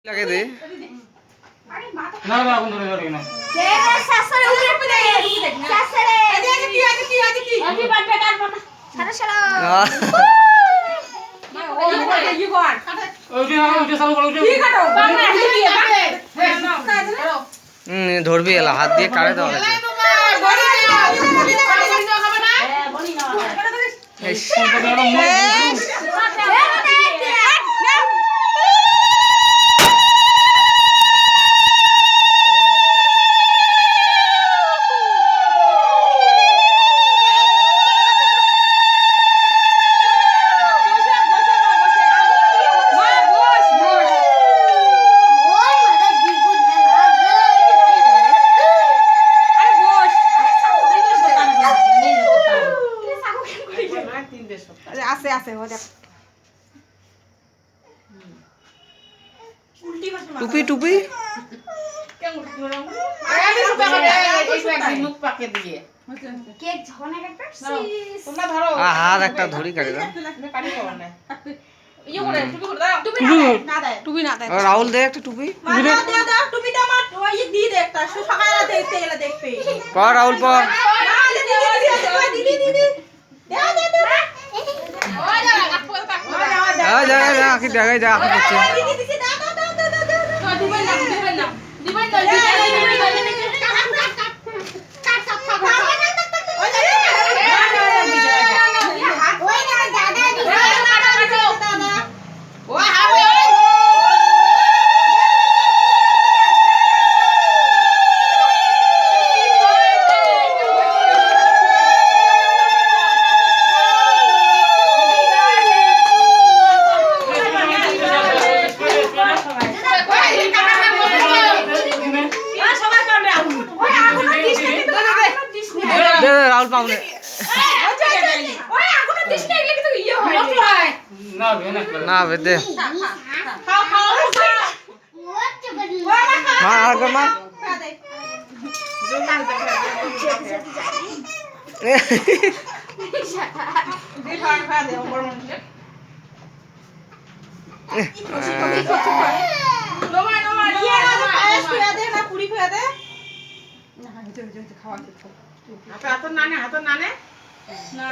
লাগে দে না না এখন ধরে ধরে না রে সাসরে উপরে পড়ে সাসরে আজকে কি হ্যাপি বার্থডে কাটবো না সারা সারা ও কি কর ওইটা চালু করো কি কাটো বাবা ধরবি এলা হাত দিয়ে কাটে দাও লাগে আছে আছে ও দেখ উল্টি বসে টুপি টুপি কেমন করে মুখ পাকে দিয়ে কেক ঝনে কাটবে তোমরা ধরো হাত একটা ধরি কাটে দাও পানি পাবো না ইয়ে করে টুপি করে দাও টুপি না দেয় টুপি না দেয় রাহুল দে একটা টুপি দাও টুপি দাও আমার ওই দি দে একটা সকালে দেখতে এলা দেখবে পর রাহুল পর দিদি দে যা যা আখি দেখাই যা আখি করছে রাহুল পাউনে না বে না না বেদে মা আর মা হাতে নানে না